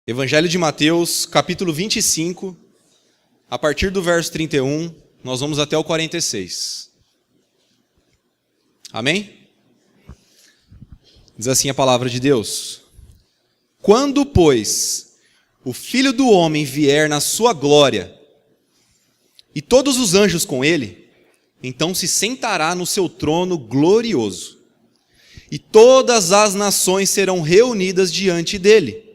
Evangelho de Mateus, capítulo 25, a partir do verso 31, nós vamos até o 46. Amém? Diz assim a palavra de Deus: Quando, pois, o Filho do Homem vier na sua glória, e todos os anjos com ele, então se sentará no seu trono glorioso, e todas as nações serão reunidas diante dele.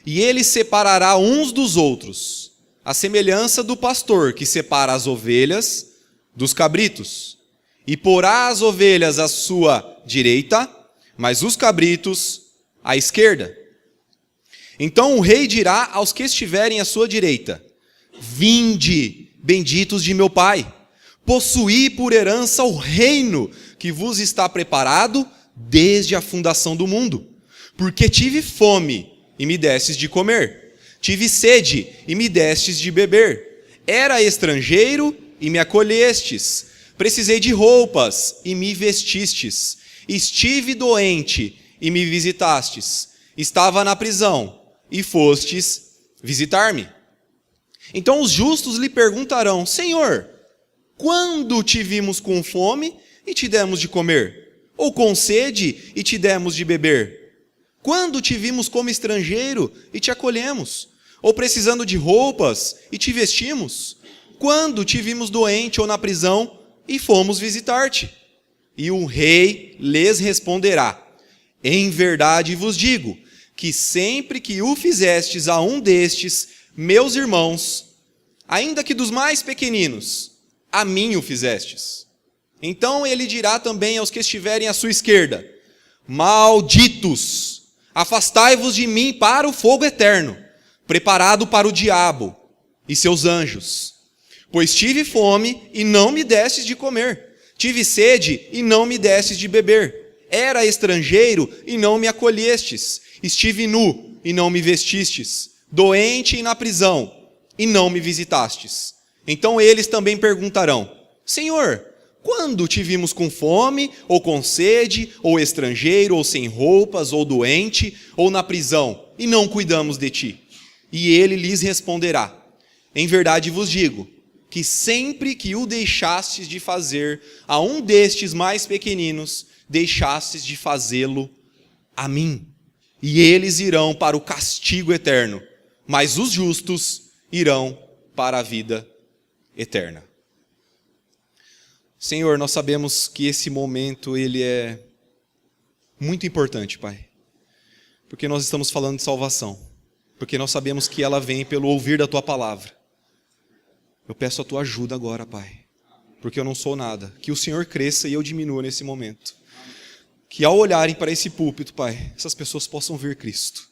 E ele separará uns dos outros, à semelhança do pastor que separa as ovelhas dos cabritos. E porá as ovelhas à sua direita, mas os cabritos à esquerda. Então o rei dirá aos que estiverem à sua direita: Vinde, benditos de meu Pai, possuí por herança o reino que vos está preparado desde a fundação do mundo. Porque tive fome e me destes de comer, tive sede e me destes de beber, era estrangeiro e me acolhestes, precisei de roupas e me vestistes, estive doente e me visitastes, estava na prisão e fostes visitar-me. Então os justos lhe perguntarão: Senhor, quando te vimos com fome e te demos de comer? Ou com sede e te demos de beber? Quando te vimos como estrangeiro e te acolhemos? Ou precisando de roupas e te vestimos? Quando te vimos doente ou na prisão e fomos visitar-te? E o rei lhes responderá: Em verdade vos digo, que sempre que o fizestes a um destes, meus irmãos, ainda que dos mais pequeninos, a mim o fizestes. Então ele dirá também aos que estiverem à sua esquerda: Malditos! Afastai-vos de mim para o fogo eterno, preparado para o diabo e seus anjos. Pois tive fome e não me destes de comer, tive sede e não me destes de beber, era estrangeiro e não me acolhestes, estive nu e não me vestistes, doente e na prisão e não me visitastes. Então eles também perguntarão: Senhor, quando te vimos com fome, ou com sede, ou estrangeiro, ou sem roupas, ou doente, ou na prisão, e não cuidamos de ti? E ele lhes responderá: Em verdade vos digo, que sempre que o deixastes de fazer a um destes mais pequeninos, deixastes de fazê-lo a mim. E eles irão para o castigo eterno, mas os justos irão para a vida eterna. Senhor, nós sabemos que esse momento ele é muito importante, Pai, porque nós estamos falando de salvação, porque nós sabemos que ela vem pelo ouvir da Tua palavra. Eu peço a Tua ajuda agora, Pai, porque eu não sou nada, que o Senhor cresça e eu diminua nesse momento, que ao olharem para esse púlpito, Pai, essas pessoas possam ver Cristo.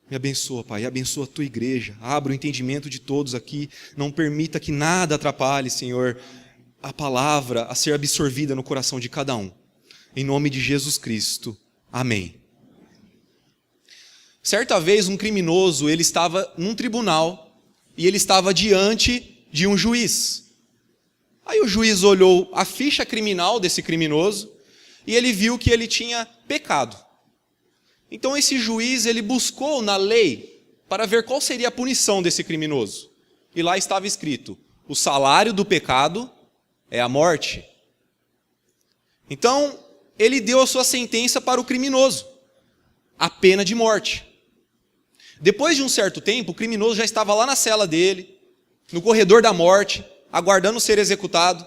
Me abençoa, Pai, abençoa a Tua igreja, abra o entendimento de todos aqui, não permita que nada atrapalhe, Senhor, a palavra a ser absorvida no coração de cada um. Em nome de Jesus Cristo. Amém. Certa vez um criminoso, ele estava num tribunal e ele estava diante de um juiz. Aí o juiz olhou a ficha criminal desse criminoso e ele viu que ele tinha pecado. Então esse juiz, ele buscou na lei para ver qual seria a punição desse criminoso. E lá estava escrito: o salário do pecado é a morte. Então, ele deu a sua sentença para o criminoso, a pena de morte. Depois de um certo tempo, o criminoso já estava lá na cela dele, no corredor da morte, aguardando ser executado,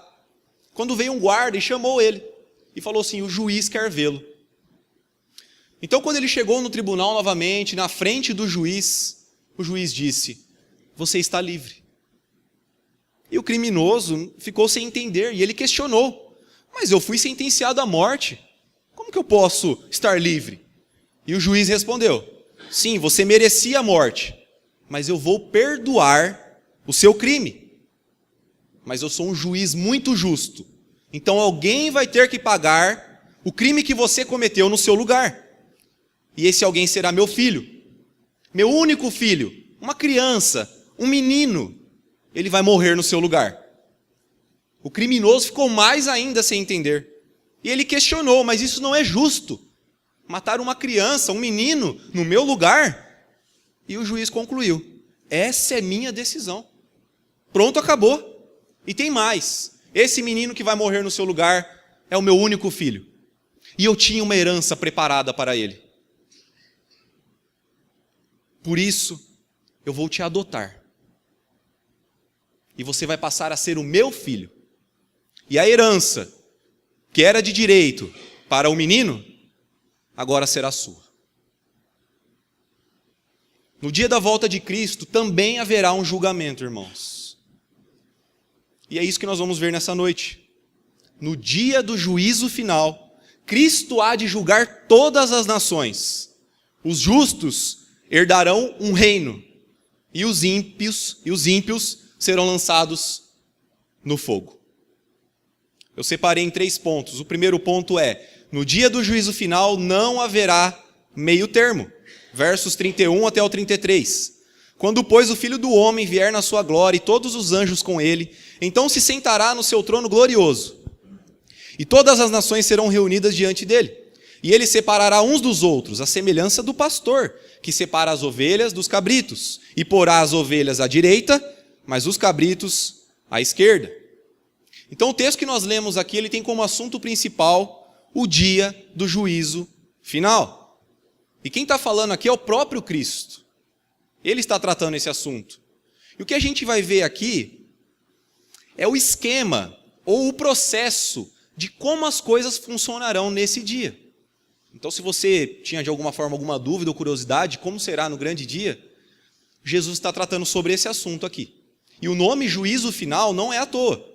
quando veio um guarda e chamou ele, e falou assim: o juiz quer vê-lo. Então, quando ele chegou no tribunal novamente, na frente do juiz, o juiz disse: você está livre. E o criminoso ficou sem entender, e ele questionou: mas eu fui sentenciado à morte, como que eu posso estar livre? E o juiz respondeu: sim, você merecia a morte, mas eu vou perdoar o seu crime. Mas eu sou um juiz muito justo, então alguém vai ter que pagar o crime que você cometeu no seu lugar. E esse alguém será meu filho, meu único filho, uma criança, um menino. Ele vai morrer no seu lugar. O criminoso ficou mais ainda sem entender. E ele questionou: mas isso não é justo. Matar uma criança, um menino, no meu lugar? E o juiz concluiu: essa é minha decisão. Pronto, acabou. E tem mais. Esse menino que vai morrer no seu lugar é o meu único filho. E eu tinha uma herança preparada para ele. Por isso, eu vou te adotar. E você vai passar a ser o meu filho. E a herança, que era de direito para o menino, agora será sua. No dia da volta de Cristo também haverá um julgamento, irmãos. E é isso que nós vamos ver nessa noite. No dia do juízo final, Cristo há de julgar todas as nações. Os justos herdarão um reino, e os ímpios serão lançados no fogo. Eu separei em 3 pontos. O primeiro ponto é: no dia do juízo final não haverá meio termo. Versos 31 até o 33. Quando, pois, o Filho do Homem vier na sua glória e todos os anjos com ele, então se sentará no seu trono glorioso. E todas as nações serão reunidas diante dele. E ele separará uns dos outros, a semelhança do pastor, que separa as ovelhas dos cabritos, e porá as ovelhas à direita, mas os cabritos à esquerda. Então o texto que nós lemos aqui, ele tem como assunto principal o dia do juízo final. E quem está falando aqui é o próprio Cristo. Ele está tratando esse assunto. E o que a gente vai ver aqui é o esquema ou o processo de como as coisas funcionarão nesse dia. Então, se você tinha de alguma forma alguma dúvida ou curiosidade, como será no grande dia, Jesus está tratando sobre esse assunto aqui. E o nome juízo final não é à toa.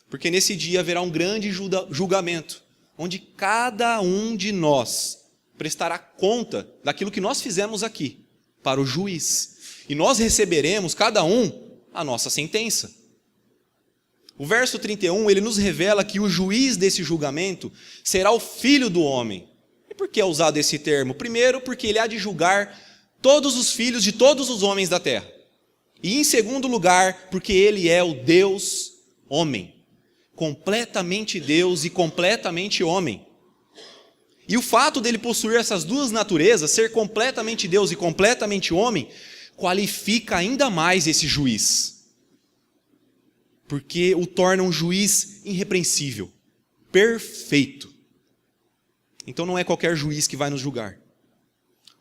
Porque nesse dia haverá um grande julgamento, onde cada um de nós prestará conta daquilo que nós fizemos aqui para o juiz. E nós receberemos, cada um, a nossa sentença. O verso 31, ele nos revela que o juiz desse julgamento será o Filho do Homem. E por que é usado esse termo? Primeiro, porque ele há de julgar todos os filhos de todos os homens da terra. E em segundo lugar, porque ele é o Deus homem. Completamente Deus e completamente homem. E o fato dele possuir essas duas naturezas, ser completamente Deus e completamente homem, qualifica ainda mais esse juiz. Porque o torna um juiz irrepreensível, perfeito. Então não é qualquer juiz que vai nos julgar.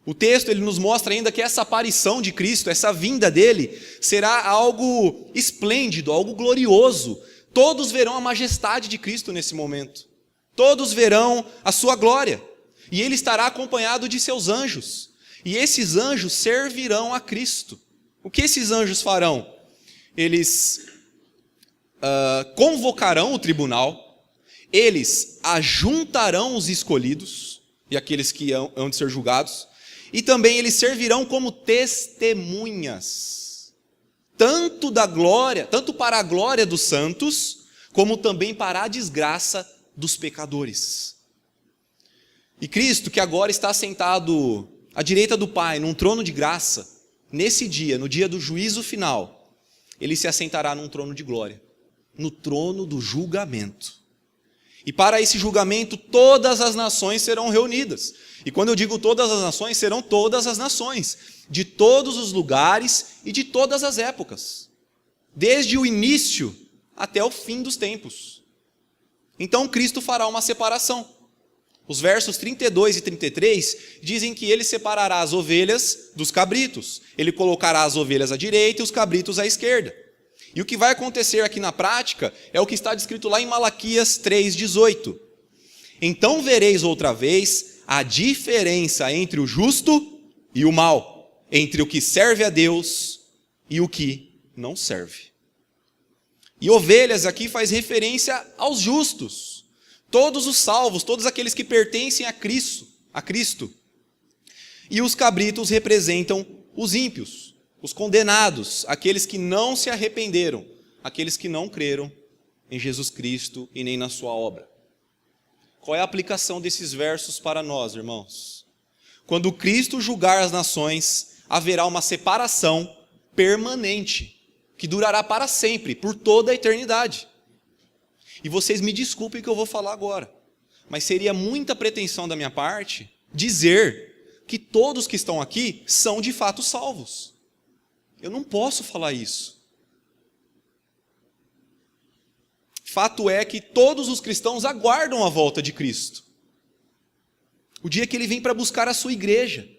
O texto ele nos mostra ainda que essa aparição de Cristo, essa vinda dele, será algo esplêndido, algo glorioso. Todos verão a majestade de Cristo nesse momento. Todos verão a sua glória. E ele estará acompanhado de seus anjos. E esses anjos servirão a Cristo. O que esses anjos farão? Eles convocarão o tribunal, eles ajuntarão os escolhidos e aqueles que hão de ser julgados, e também eles servirão como testemunhas, tanto para a glória dos santos, como também para a desgraça dos pecadores. E Cristo, que agora está sentado à direita do Pai, num trono de graça, nesse dia, no dia do juízo final, ele se assentará num trono de glória, no trono do julgamento. E para esse julgamento todas as nações serão reunidas. E quando eu digo todas as nações, serão todas as nações, de todos os lugares e de todas as épocas, desde o início até o fim dos tempos. Então Cristo fará uma separação. Os versos 32 e 33 dizem que ele separará as ovelhas dos cabritos. Ele colocará as ovelhas à direita e os cabritos à esquerda. E o que vai acontecer aqui na prática é o que está descrito lá em Malaquias 3,18. Então vereis outra vez a diferença entre o justo e o mal, entre o que serve a Deus e o que não serve. E ovelhas aqui faz referência aos justos, todos os salvos, todos aqueles que pertencem a Cristo. E os cabritos representam os ímpios, os condenados, aqueles que não se arrependeram, aqueles que não creram em Jesus Cristo e nem na sua obra. Qual é a aplicação desses versos para nós, irmãos? Quando Cristo julgar as nações, haverá uma separação permanente, que durará para sempre, por toda a eternidade. E vocês me desculpem que eu vou falar agora, mas seria muita pretensão da minha parte dizer que todos que estão aqui são de fato salvos. Eu não posso falar isso. Fato é que todos os cristãos aguardam a volta de Cristo. O dia que ele vem para buscar a sua igreja.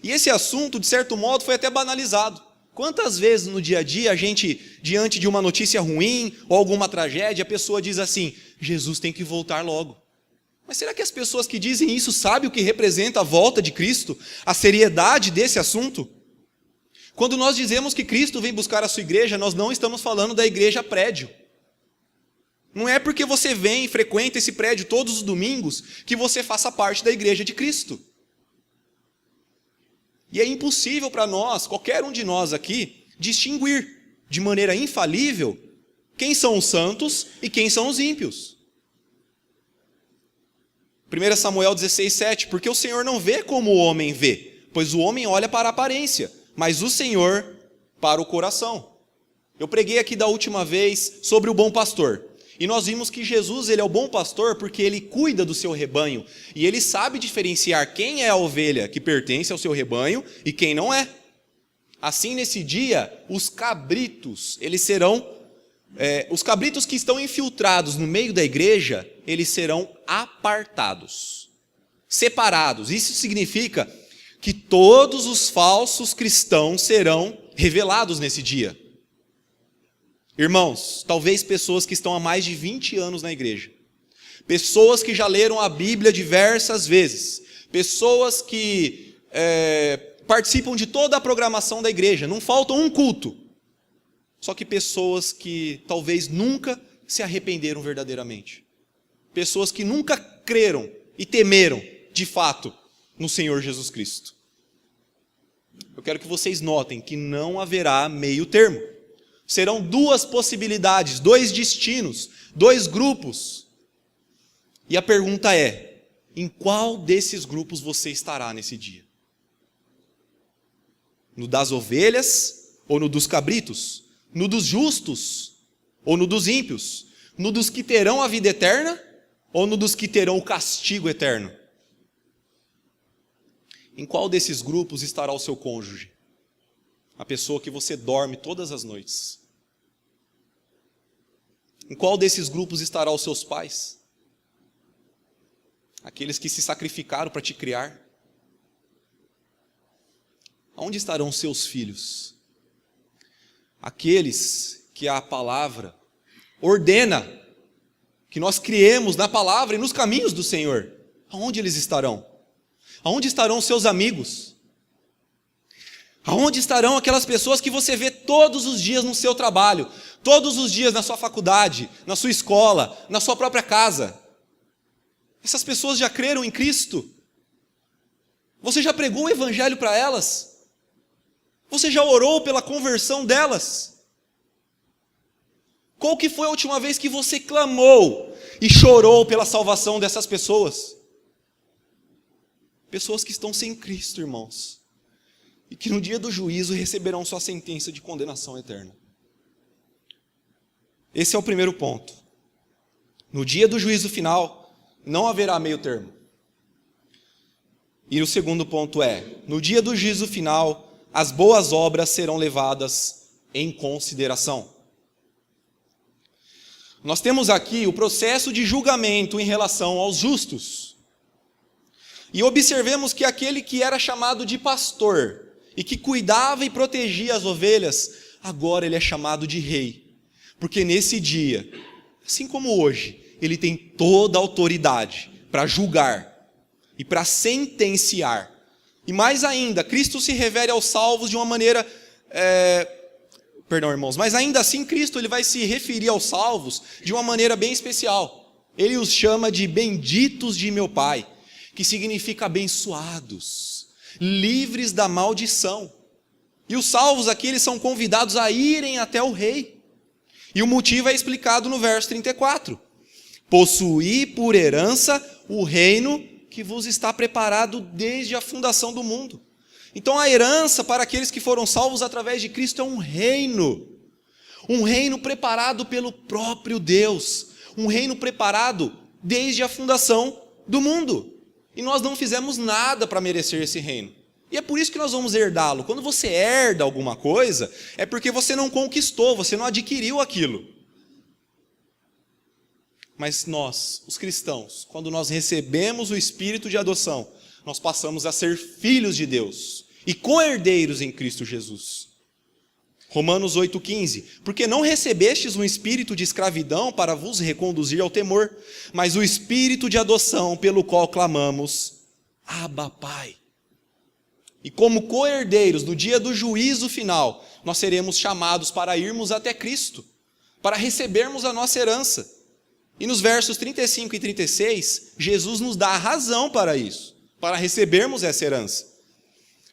E esse assunto, de certo modo, foi até banalizado. Quantas vezes no dia a dia a gente, diante de uma notícia ruim ou alguma tragédia, a pessoa diz assim: Jesus tem que voltar logo. Mas será que as pessoas que dizem isso sabem o que representa a volta de Cristo? A seriedade desse assunto? Quando nós dizemos que Cristo vem buscar a sua igreja, nós não estamos falando da igreja prédio. Não é porque você vem e frequenta esse prédio todos os domingos que você faça parte da igreja de Cristo. E é impossível para nós, qualquer um de nós aqui, distinguir de maneira infalível quem são os santos e quem são os ímpios. 1 Samuel 16:7, porque o Senhor não vê como o homem vê, pois o homem olha para a aparência, mas o Senhor para o coração. Eu preguei aqui da última vez sobre o bom pastor. E nós vimos que Jesus, ele é o bom pastor porque ele cuida do seu rebanho. E ele sabe diferenciar quem é a ovelha que pertence ao seu rebanho e quem não é. Assim, nesse dia, os cabritos, eles serão... os cabritos que estão infiltrados no meio da igreja, eles serão apartados, separados. Isso significa que todos os falsos cristãos serão revelados nesse dia. Irmãos, talvez pessoas que estão há mais de 20 anos na igreja, pessoas que já leram a Bíblia diversas vezes, pessoas que participam de toda a programação da igreja, não falta um culto, só que pessoas que talvez nunca se arrependeram verdadeiramente, pessoas que nunca creram e temeram de fato no Senhor Jesus Cristo. Eu quero que vocês notem que não haverá meio termo. Serão duas possibilidades, dois destinos, dois grupos. E a pergunta é: em qual desses grupos você estará nesse dia? No das ovelhas ou no dos cabritos? No dos justos ou no dos ímpios? No dos que terão a vida eterna ou no dos que terão o castigo eterno? Em qual desses grupos estará o seu cônjuge? A pessoa que você dorme todas as noites. Em qual desses grupos estará os seus pais? Aqueles que se sacrificaram para te criar. Aonde estarão os seus filhos? Aqueles que a palavra ordena que nós criemos na palavra e nos caminhos do Senhor. Aonde eles estarão? Aonde estarão os seus amigos? Aonde estarão aquelas pessoas que você vê todos os dias no seu trabalho, todos os dias na sua faculdade, na sua escola, na sua própria casa? Essas pessoas já creram em Cristo? Você já pregou o evangelho para elas? Você já orou pela conversão delas? Qual que foi a última vez que você clamou e chorou pela salvação dessas pessoas? Pessoas que estão sem Cristo, irmãos. E que no dia do juízo receberão sua sentença de condenação eterna. Esse é o primeiro ponto. No dia do juízo final, não haverá meio termo. E o segundo ponto é: no dia do juízo final, as boas obras serão levadas em consideração. Nós temos aqui o processo de julgamento em relação aos justos. E observemos que aquele que era chamado de pastor e que cuidava e protegia as ovelhas, agora ele é chamado de rei. Porque nesse dia, assim como hoje, ele tem toda a autoridade para julgar e para sentenciar. E mais ainda, Cristo se revela aos salvos de uma maneira... Perdão, irmãos, mas ainda assim Cristo ele vai se referir aos salvos de uma maneira bem especial. Ele os chama de benditos de meu Pai, que significa abençoados, livres da maldição. E os salvos aqui, eles são convidados a irem até o rei. E o motivo é explicado no verso 34. Possuí por herança o reino que vos está preparado desde a fundação do mundo. Então a herança para aqueles que foram salvos através de Cristo é um reino preparado pelo próprio Deus, um reino preparado desde a fundação do mundo. E nós não fizemos nada para merecer esse reino. E é por isso que nós vamos herdá-lo. Quando você herda alguma coisa, é porque você não conquistou, você não adquiriu aquilo. Mas nós, os cristãos, quando nós recebemos o Espírito de adoção, nós passamos a ser filhos de Deus e co-herdeiros em Cristo Jesus. Romanos 8,15. Porque não recebestes um espírito de escravidão para vos reconduzir ao temor, mas o espírito de adoção pelo qual clamamos, Abba, Pai. E como co-herdeiros no dia do juízo final, nós seremos chamados para irmos até Cristo, para recebermos a nossa herança. E nos versos 35 e 36, Jesus nos dá a razão para isso, para recebermos essa herança.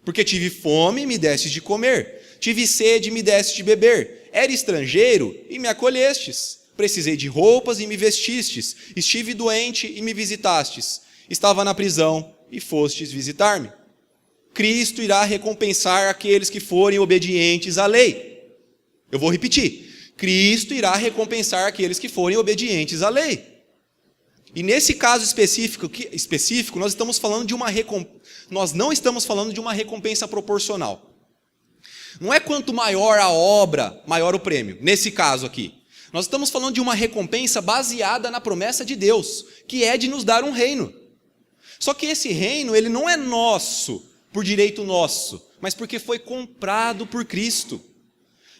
Porque tive fome e me destes de comer, tive sede e me destes de beber, era estrangeiro e me acolhestes, precisei de roupas e me vestistes, estive doente e me visitastes, estava na prisão e fostes visitar-me. Cristo irá recompensar aqueles que forem obedientes à lei. Eu vou repetir. Cristo irá recompensar aqueles que forem obedientes à lei. E nesse caso específico nós estamos falando de nós não estamos falando de uma recompensa proporcional. Não é quanto maior a obra, maior o prêmio. Nesse caso aqui, nós estamos falando de uma recompensa baseada na promessa de Deus, que é de nos dar um reino. Só que esse reino, ele não é nosso, por direito nosso, mas porque foi comprado por Cristo.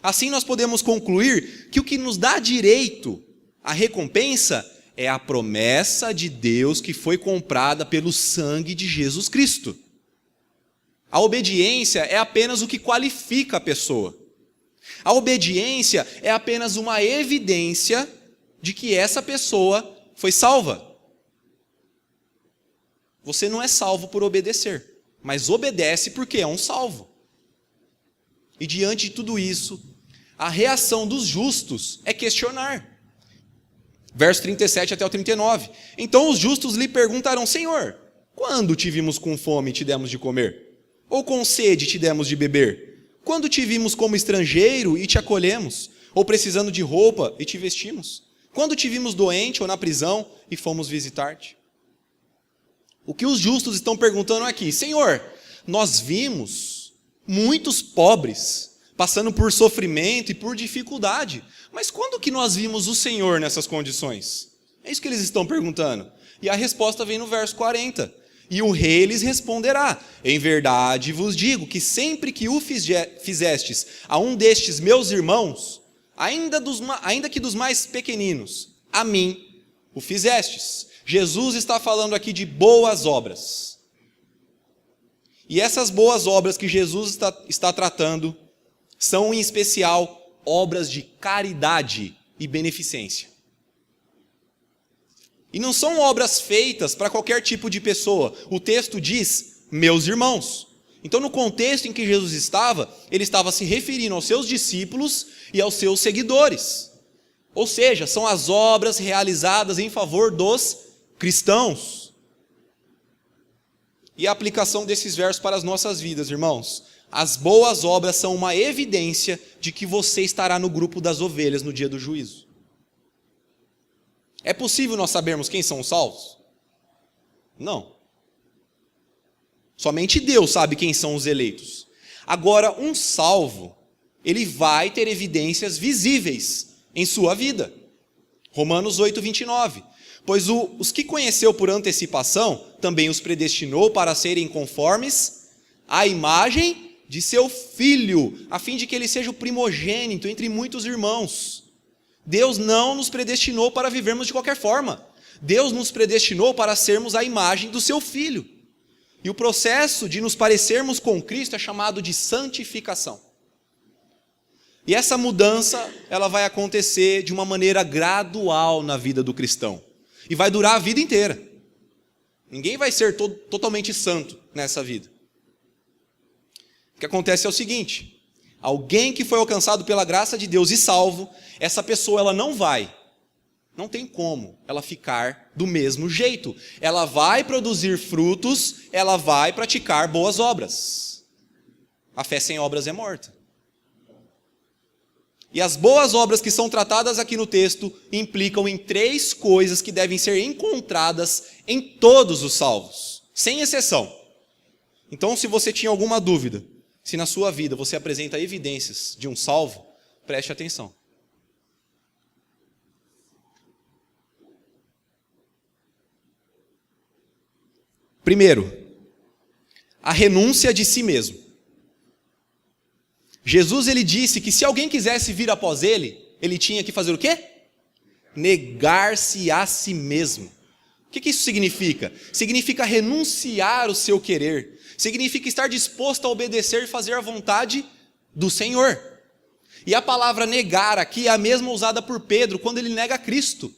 Assim nós podemos concluir que o que nos dá direito à recompensa é a promessa de Deus que foi comprada pelo sangue de Jesus Cristo. A obediência é apenas o que qualifica a pessoa. A obediência é apenas uma evidência de que essa pessoa foi salva. Você não é salvo por obedecer, mas obedece porque é um salvo. E diante de tudo isso, a reação dos justos é questionar. Verso 37 até o 39. Então os justos lhe perguntarão: Senhor, quando te vimos com fome e te demos de comer? Ou com sede e te demos de beber? Quando te vimos como estrangeiro e te acolhemos? Ou precisando de roupa e te vestimos? Quando te vimos doente ou na prisão e fomos visitar-te? O que os justos estão perguntando aqui: Senhor, nós vimos muitos pobres passando por sofrimento e por dificuldade, mas quando que nós vimos o Senhor nessas condições? É isso que eles estão perguntando. E a resposta vem no verso 40. E o rei lhes responderá: em verdade vos digo que sempre que o fizestes a um destes meus irmãos, ainda que dos mais pequeninos, a mim o fizestes. Jesus está falando aqui de boas obras. E essas boas obras que Jesus está tratando são, em especial, obras de caridade e beneficência. E não são obras feitas para qualquer tipo de pessoa. O texto diz, meus irmãos. Então, no contexto em que Jesus estava, ele estava se referindo aos seus discípulos e aos seus seguidores. Ou seja, são as obras realizadas em favor dos cristãos. E a aplicação desses versos para as nossas vidas, irmãos. As boas obras são uma evidência de que você estará no grupo das ovelhas no dia do juízo. É possível nós sabermos quem são os salvos? Não. Somente Deus sabe quem são os eleitos. Agora, um salvo, ele vai ter evidências visíveis em sua vida. Romanos 8, 29. Pois os que conheceu por antecipação, também os predestinou para serem conformes à imagem de seu Filho, a fim de que ele seja o primogênito entre muitos irmãos. Deus não nos predestinou para vivermos de qualquer forma. Deus nos predestinou para sermos a imagem do seu Filho. E o processo de nos parecermos com Cristo é chamado de santificação. E essa mudança, ela vai acontecer de uma maneira gradual na vida do cristão. E vai durar a vida inteira. Ninguém vai ser totalmente santo nessa vida. O que acontece é o seguinte: alguém que foi alcançado pela graça de Deus e salvo, essa pessoa ela não tem como ela ficar do mesmo jeito. Ela vai produzir frutos, ela vai praticar boas obras. A fé sem obras é morta. E as boas obras que são tratadas aqui no texto implicam em 3 coisas que devem ser encontradas em todos os salvos. Sem exceção. Então, se você tinha alguma dúvida, se na sua vida você apresenta evidências de um salvo, preste atenção. Primeiro, a renúncia de si mesmo. Jesus, ele disse que se alguém quisesse vir após ele, ele tinha que fazer o quê? Negar-se a si mesmo. O que isso significa? Significa renunciar o seu querer. Significa estar disposto a obedecer e fazer a vontade do Senhor. E a palavra negar aqui é a mesma usada por Pedro quando ele nega Cristo.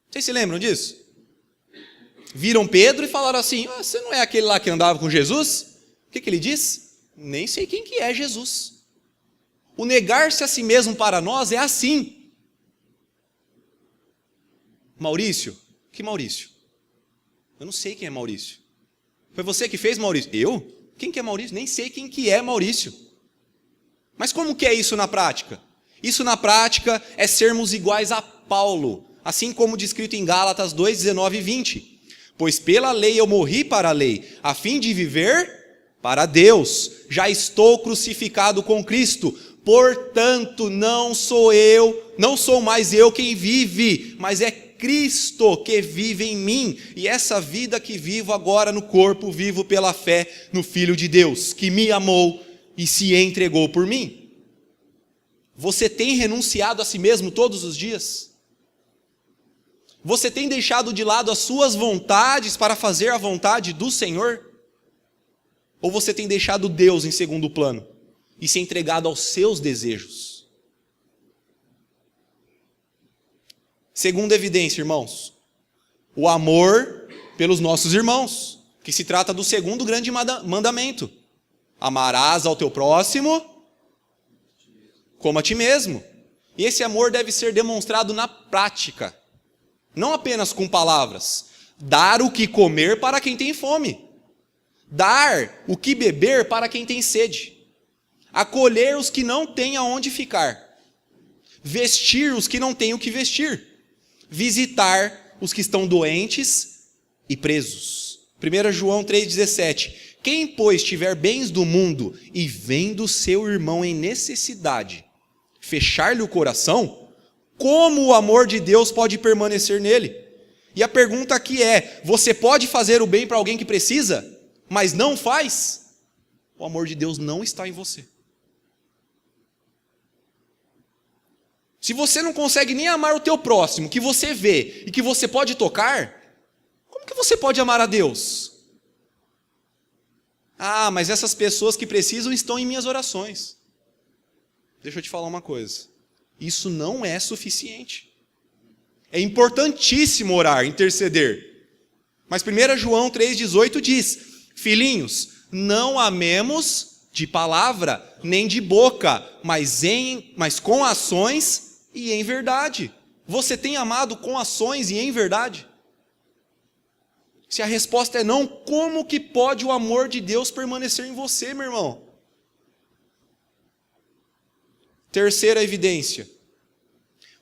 Vocês se lembram disso? Viram Pedro e falaram assim: você não é aquele lá que andava com Jesus? O que ele diz? Nem sei quem que é Jesus. O negar-se a si mesmo para nós é assim. Maurício? Que Maurício? Eu não sei quem é Maurício. Foi você que fez, Maurício? Eu? Quem que é Maurício? Nem sei quem que é Maurício. Mas como que é isso na prática? Isso na prática é sermos iguais a Paulo, assim como descrito em Gálatas 2, 19 e 20. Pois pela lei eu morri para a lei, a fim de viver para Deus. Já estou crucificado com Cristo. Portanto, não sou mais eu quem vive, mas é Cristo que vive em mim. E essa vida que vivo agora no corpo, vivo pela fé no Filho de Deus, que me amou e se entregou por mim. Você tem renunciado a si mesmo todos os dias? Você tem deixado de lado as suas vontades para fazer a vontade do Senhor? Ou você tem deixado Deus em segundo plano e se entregado aos seus desejos? Segunda evidência, irmãos, o amor pelos nossos irmãos, que se trata do segundo grande mandamento. Amarás ao teu próximo como a ti mesmo. E esse amor deve ser demonstrado na prática, não apenas com palavras. Dar o que comer para quem tem fome. Dar o que beber para quem tem sede. Acolher os que não têm aonde ficar. Vestir os que não têm o que vestir. Visitar os que estão doentes e presos. 1 João 3,17. Quem, pois, tiver bens do mundo e vendo seu irmão em necessidade, fechar-lhe o coração, como o amor de Deus pode permanecer nele? E a pergunta aqui é: você pode fazer o bem para alguém que precisa, mas não faz? O amor de Deus não está em você. Se você não consegue nem amar o teu próximo, que você vê e que você pode tocar, como que você pode amar a Deus? Ah, mas essas pessoas que precisam estão em minhas orações. Deixa eu te falar uma coisa. Isso não é suficiente. É importantíssimo orar, interceder. Mas 1 João 3,18 diz: filhinhos, não amemos de palavra, nem de boca, mas com ações e em verdade. Você tem amado com ações e em verdade? Se a resposta é não, como que pode o amor de Deus permanecer em você, meu irmão? Terceira evidência,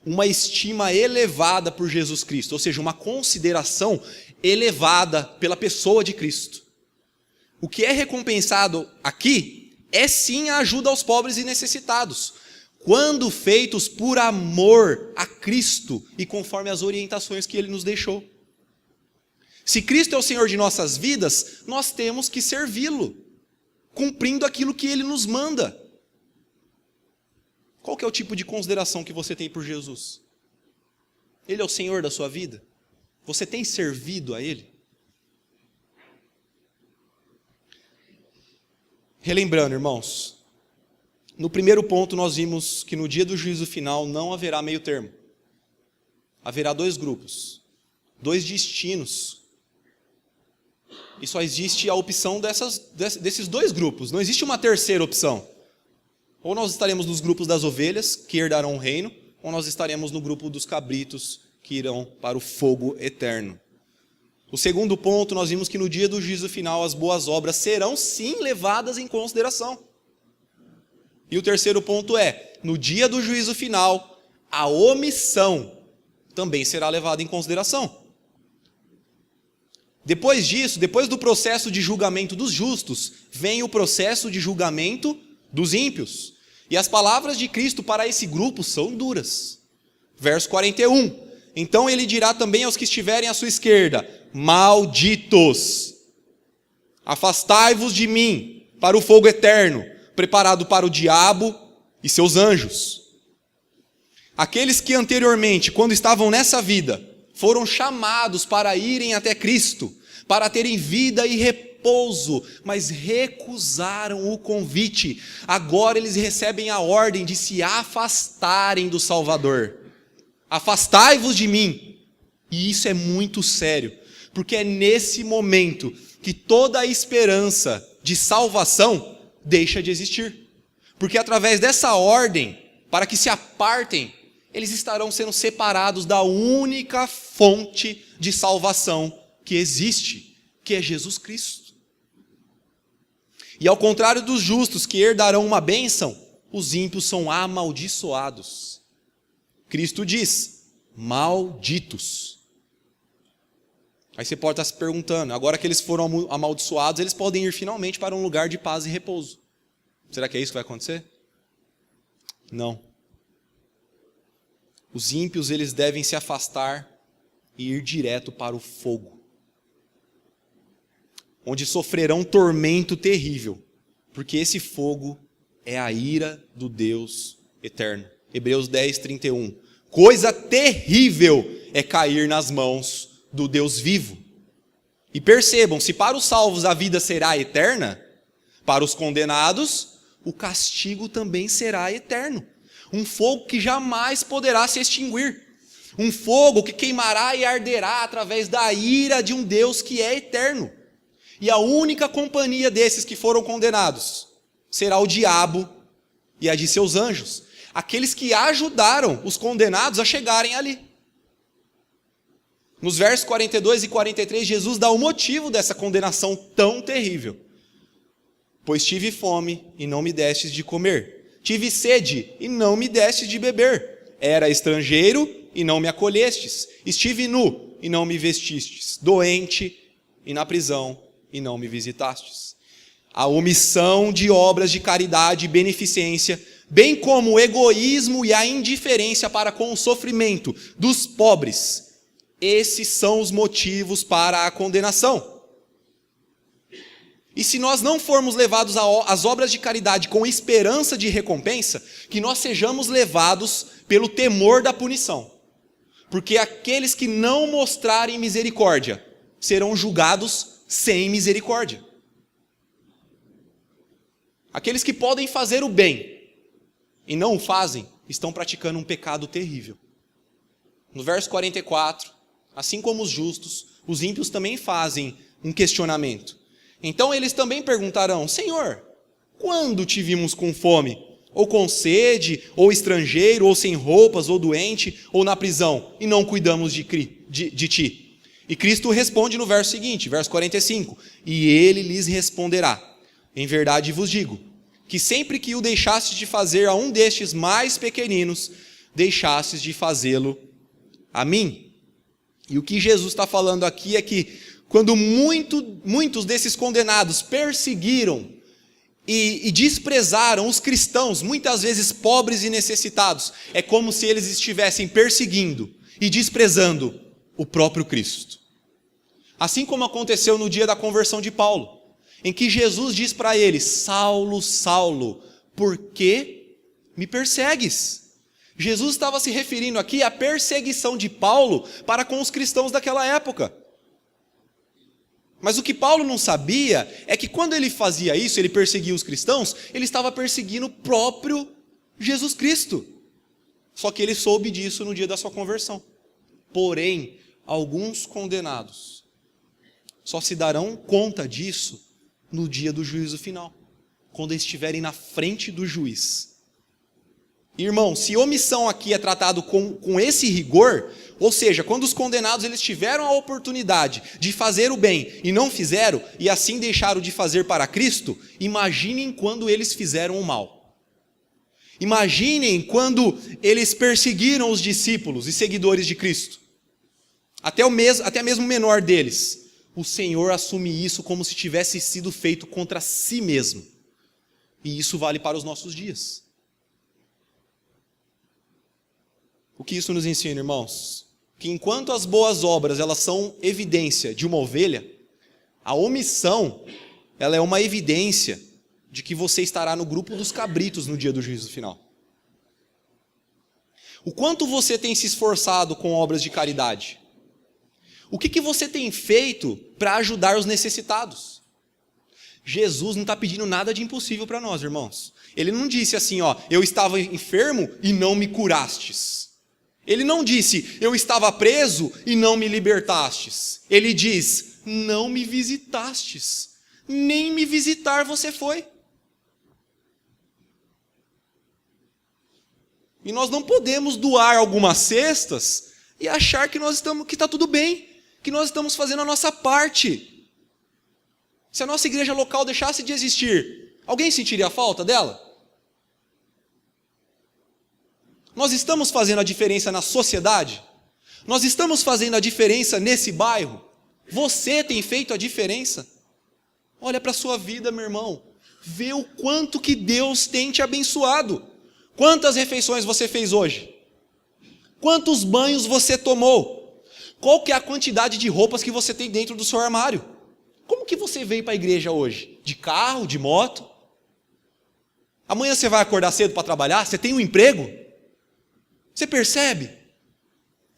uma estima elevada por Jesus Cristo, ou seja, uma consideração elevada pela pessoa de Cristo. O que é recompensado aqui é sim a ajuda aos pobres e necessitados, quando feitos por amor a Cristo e conforme as orientações que Ele nos deixou. Se Cristo é o Senhor de nossas vidas, nós temos que servi-lo, cumprindo aquilo que Ele nos manda. Qual que é o tipo de consideração que você tem por Jesus? Ele é o Senhor da sua vida? Você tem servido a Ele? Relembrando, irmãos, no primeiro ponto nós vimos que no dia do juízo final não haverá meio termo. Haverá dois grupos, dois destinos. E só existe a opção desses dois grupos, não existe uma terceira opção. Ou nós estaremos nos grupos das ovelhas, que herdarão o reino, ou nós estaremos no grupo dos cabritos, que irão para o fogo eterno. O segundo ponto, nós vimos que no dia do juízo final as boas obras serão sim levadas em consideração. E o terceiro ponto é, no dia do juízo final, a omissão também será levada em consideração. Depois disso, depois do processo de julgamento dos justos, vem o processo de julgamento dos ímpios. E as palavras de Cristo para esse grupo são duras. Verso 41. Então ele dirá também aos que estiverem à sua esquerda: malditos, afastai-vos de mim para o fogo eterno, preparado para o diabo e seus anjos. Aqueles que anteriormente, quando estavam nessa vida, foram chamados para irem até Cristo, para terem vida e repouso, mas recusaram o convite. Agora eles recebem a ordem de se afastarem do Salvador. Afastai-vos de mim. E isso é muito sério, porque é nesse momento que toda a esperança de salvação deixa de existir. Porque através dessa ordem, para que se apartem, eles estarão sendo separados da única fonte de salvação que existe, que é Jesus Cristo. E ao contrário dos justos que herdarão uma bênção, os ímpios são amaldiçoados. Cristo diz: malditos. Aí você pode estar se perguntando, agora que eles foram amaldiçoados, eles podem ir finalmente para um lugar de paz e repouso. Será que é isso que vai acontecer? Não. Os ímpios, eles devem se afastar e ir direto para o fogo, onde sofrerão tormento terrível, porque esse fogo é a ira do Deus eterno. Hebreus 10, 31. Coisa terrível é cair nas mãos do Deus vivo. E percebam, se para os salvos a vida será eterna, para os condenados o castigo também será eterno. Um fogo que jamais poderá se extinguir. Um fogo que queimará e arderá através da ira de um Deus que é eterno. E a única companhia desses que foram condenados será o diabo e a de seus anjos. Aqueles que ajudaram os condenados a chegarem ali. Nos versos 42 e 43, Jesus dá o motivo dessa condenação tão terrível. Pois tive fome e não me destes de comer. Tive sede e não me destes de beber. Era estrangeiro e não me acolhestes. Estive nu e não me vestistes. Doente e na prisão e não me visitastes. A omissão de obras de caridade e beneficência, bem como o egoísmo e a indiferença para com o sofrimento dos pobres, esses são os motivos para a condenação. E se nós não formos levados às obras de caridade com esperança de recompensa, que nós sejamos levados pelo temor da punição. Porque aqueles que não mostrarem misericórdia serão julgados sem misericórdia. Aqueles que podem fazer o bem e não o fazem, estão praticando um pecado terrível. No verso 44, assim como os justos, os ímpios também fazem um questionamento. Então eles também perguntarão: Senhor, quando te vimos com fome, ou com sede, ou estrangeiro, ou sem roupas, ou doente, ou na prisão, e não cuidamos de ti? E Cristo responde no verso seguinte, verso 45, e ele lhes responderá: em verdade vos digo, que sempre que o deixastes de fazer a um destes mais pequeninos, deixastes de fazê-lo a mim. E o que Jesus está falando aqui é que quando muitos desses condenados perseguiram e desprezaram os cristãos, muitas vezes pobres e necessitados, é como se eles estivessem perseguindo e desprezando o próprio Cristo. Assim como aconteceu no dia da conversão de Paulo, em que Jesus diz para ele: Saulo, Saulo, por que me persegues? Jesus estava se referindo aqui à perseguição de Paulo para com os cristãos daquela época. Mas o que Paulo não sabia é que quando ele fazia isso, ele perseguia os cristãos, ele estava perseguindo o próprio Jesus Cristo. Só que ele soube disso no dia da sua conversão. Porém, alguns condenados só se darão conta disso no dia do juízo final, quando estiverem na frente do juiz. Irmão, se omissão aqui é tratado com esse rigor, ou seja, quando os condenados eles tiveram a oportunidade de fazer o bem e não fizeram, e assim deixaram de fazer para Cristo, imaginem quando eles fizeram o mal. Imaginem quando eles perseguiram os discípulos e seguidores de Cristo. Até mesmo o menor deles. o Senhor assume isso como se tivesse sido feito contra si mesmo. E isso vale para os nossos dias. O que isso nos ensina, irmãos? Que enquanto as boas obras elas são evidência de uma ovelha, a omissão ela é uma evidência de que você estará no grupo dos cabritos no dia do juízo final. O quanto você tem se esforçado com obras de caridade? O que você tem feito para ajudar os necessitados? Jesus não está pedindo nada de impossível para nós, irmãos. Ele não disse assim, eu estava enfermo e não me curastes. Ele não disse, eu estava preso e não me libertastes. Ele diz, não me visitastes. Nem me visitar você foi. E nós não podemos doar algumas cestas e achar que está tudo bem, que nós estamos fazendo a nossa parte. Se a nossa igreja local deixasse de existir, alguém sentiria falta dela? Nós estamos fazendo a diferença na sociedade? Nós estamos fazendo a diferença nesse bairro? Você tem feito a diferença? Olha para a sua vida, meu irmão. Vê o quanto que Deus tem te abençoado. Quantas refeições você fez hoje? Quantos banhos você tomou? Qual que é a quantidade de roupas que você tem dentro do seu armário? Como que você veio para a igreja hoje? De carro, de moto? Amanhã você vai acordar cedo para trabalhar? Você tem um emprego? Você percebe?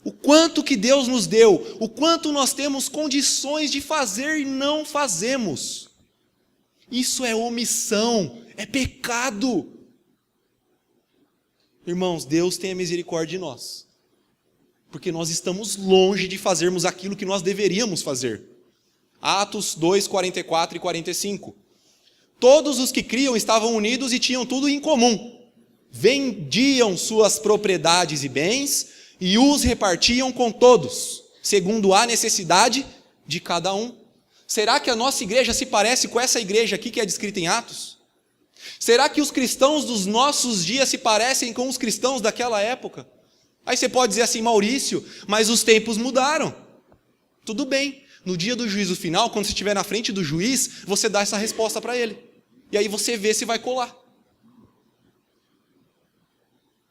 O quanto que Deus nos deu, o quanto nós temos condições de fazer e não fazemos. Isso é omissão, é pecado. Irmãos, Deus tenha misericórdia de nós, porque nós estamos longe de fazermos aquilo que nós deveríamos fazer. Atos 2, 44 e 45. Todos os que criam estavam unidos e tinham tudo em comum. Vendiam suas propriedades e bens e os repartiam com todos, segundo a necessidade de cada um. Será que a nossa igreja se parece com essa igreja aqui que é descrita em Atos? Será que os cristãos dos nossos dias se parecem com os cristãos daquela época? Aí você pode dizer assim, Maurício, mas os tempos mudaram. Tudo bem, no dia do juízo final, quando você estiver na frente do juiz, você dá essa resposta para ele. E aí você vê se vai colar.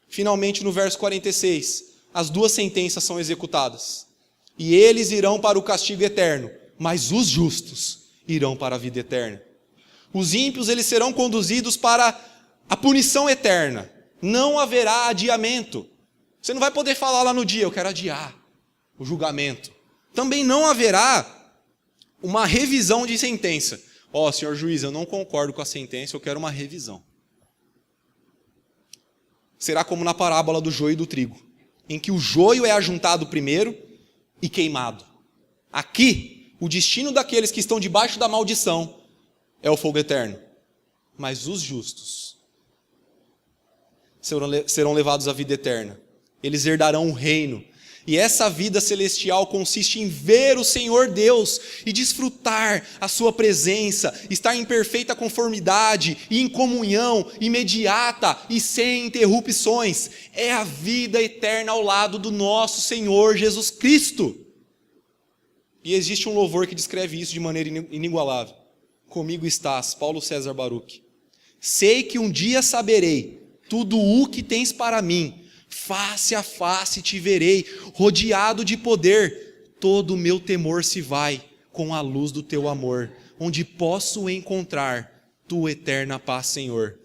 Finalmente, no verso 46, as duas sentenças são executadas. E eles irão para o castigo eterno, mas os justos irão para a vida eterna. Os ímpios eles serão conduzidos para a punição eterna. Não haverá adiamento. Você não vai poder falar lá no dia, eu quero adiar o julgamento. Também não haverá uma revisão de sentença. Senhor juiz, eu não concordo com a sentença, eu quero uma revisão. Será como na parábola do joio e do trigo, em que o joio é ajuntado primeiro e queimado. Aqui, o destino daqueles que estão debaixo da maldição é o fogo eterno. Mas os justos serão levados à vida eterna. Eles herdarão o reino. E essa vida celestial consiste em ver o Senhor Deus e desfrutar a sua presença, estar em perfeita conformidade e em comunhão imediata e sem interrupções. É a vida eterna ao lado do nosso Senhor Jesus Cristo. E existe um louvor que descreve isso de maneira inigualável. Comigo estás, Paulo César Baruch. Sei que um dia saberei tudo o que tens para mim. Face a face te verei, rodeado de poder. Todo o meu temor se vai com a luz do teu amor, onde posso encontrar tua eterna paz, Senhor.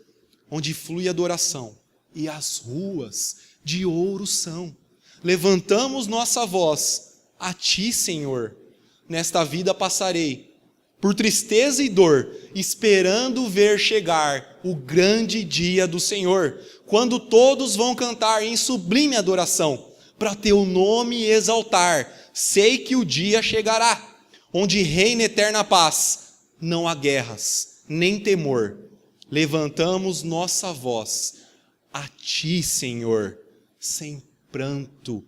Onde flui adoração e as ruas de ouro são. Levantamos nossa voz a ti, Senhor. Nesta vida passarei por tristeza e dor, esperando ver chegar o grande dia do Senhor, quando todos vão cantar em sublime adoração, para teu nome exaltar. Sei que o dia chegará, onde reina eterna paz, não há guerras, nem temor. Levantamos nossa voz a ti, Senhor, sem pranto,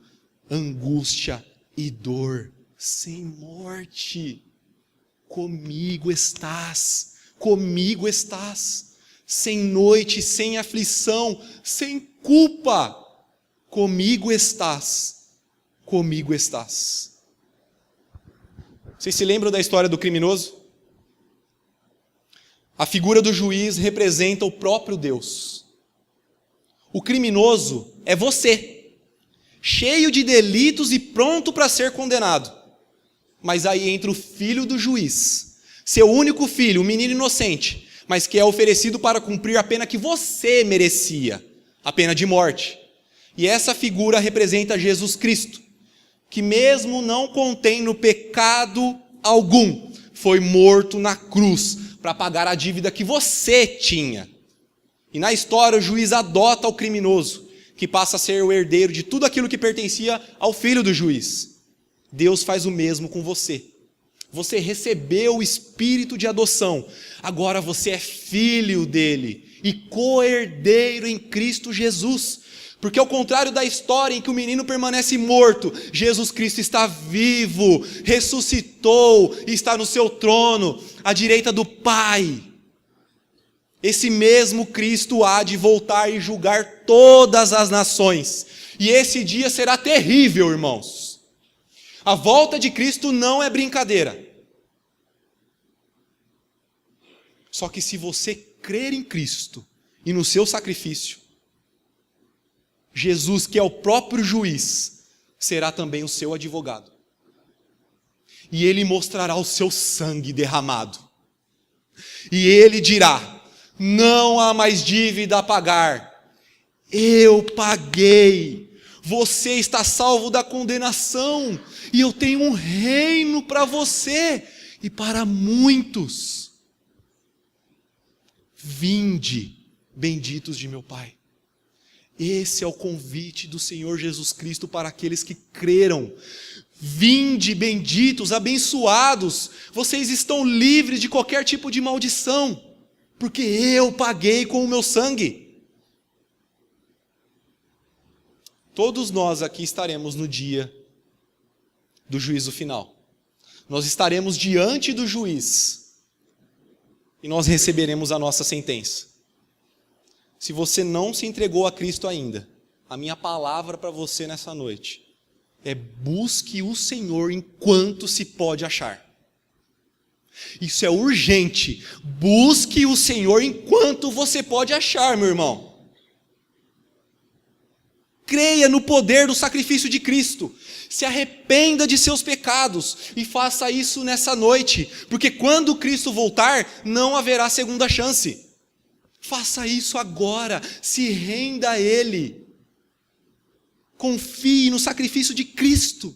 angústia e dor, sem morte. Comigo estás, sem noite, sem aflição, sem culpa, comigo estás. Vocês se lembram da história do criminoso? A figura do juiz representa o próprio Deus. O criminoso é você, cheio de delitos e pronto para ser condenado. Mas aí entra o filho do juiz, seu único filho, um menino inocente, mas que é oferecido para cumprir a pena que você merecia, a pena de morte. E essa figura representa Jesus Cristo, que mesmo não contendo pecado algum, foi morto na cruz para pagar a dívida que você tinha. E na história o juiz adota o criminoso, que passa a ser o herdeiro de tudo aquilo que pertencia ao filho do juiz. Deus faz o mesmo com você. Você recebeu o espírito de adoção, agora você é filho dele e co-herdeiro em Cristo Jesus. Porque ao contrário da história em que o menino permanece morto, Jesus Cristo está vivo, ressuscitou e está no seu trono, à direita do Pai. Esse mesmo Cristo há de voltar e julgar todas as nações. E esse dia será terrível, irmãos. A volta de Cristo não é brincadeira. Só que se você crer em Cristo e no seu sacrifício, Jesus, que é o próprio juiz, será também o seu advogado. E ele mostrará o seu sangue derramado. E ele dirá: não há mais dívida a pagar. Eu paguei. Você está salvo da condenação. E eu tenho um reino para você e para muitos. Vinde, benditos de meu Pai. Esse é o convite do Senhor Jesus Cristo para aqueles que creram. Vinde, benditos, abençoados, vocês estão livres de qualquer tipo de maldição, porque eu paguei com o meu sangue. Todos nós aqui estaremos no dia do juízo final. Nós estaremos diante do juiz e nós receberemos a nossa sentença. Se você não se entregou a Cristo ainda, a minha palavra para você nessa noite é: busque o Senhor enquanto se pode achar. Isso é urgente. Busque o Senhor enquanto você pode achar, meu irmão. Creia no poder do sacrifício de Cristo. Se arrependa de seus pecados e faça isso nessa noite, porque quando Cristo voltar, não haverá segunda chance. Faça isso agora, se renda a Ele. Confie no sacrifício de Cristo.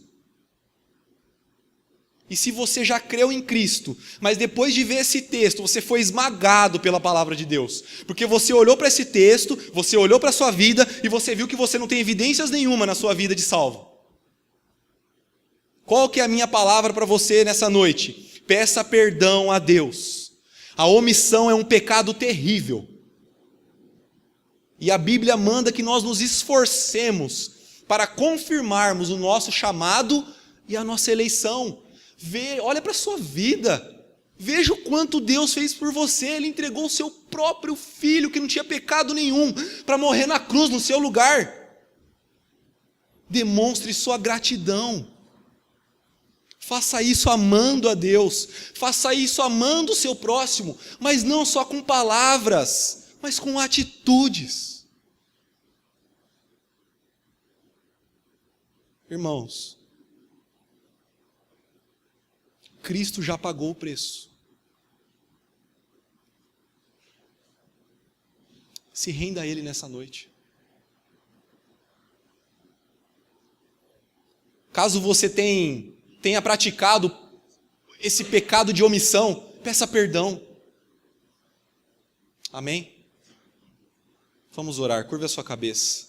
E se você já creu em Cristo, mas depois de ver esse texto, você foi esmagado pela palavra de Deus, porque você olhou para esse texto, você olhou para a sua vida, e você viu que você não tem evidências nenhuma na sua vida de salvo. Qual que é a minha palavra para você nessa noite? Peça perdão a Deus. A omissão é um pecado terrível. E a Bíblia manda que nós nos esforcemos para confirmarmos o nosso chamado e a nossa eleição. Olha para a sua vida. Veja o quanto Deus fez por você. Ele entregou o seu próprio filho, que não tinha pecado nenhum, para morrer na cruz no seu lugar. Demonstre sua gratidão. Faça isso amando a Deus. Faça isso amando o seu próximo. Mas não só com palavras, mas com atitudes. Irmãos, Cristo já pagou o preço. Se renda a Ele nessa noite. Caso você tenha praticado esse pecado de omissão, peça perdão. Amém? Vamos orar, curva a sua cabeça.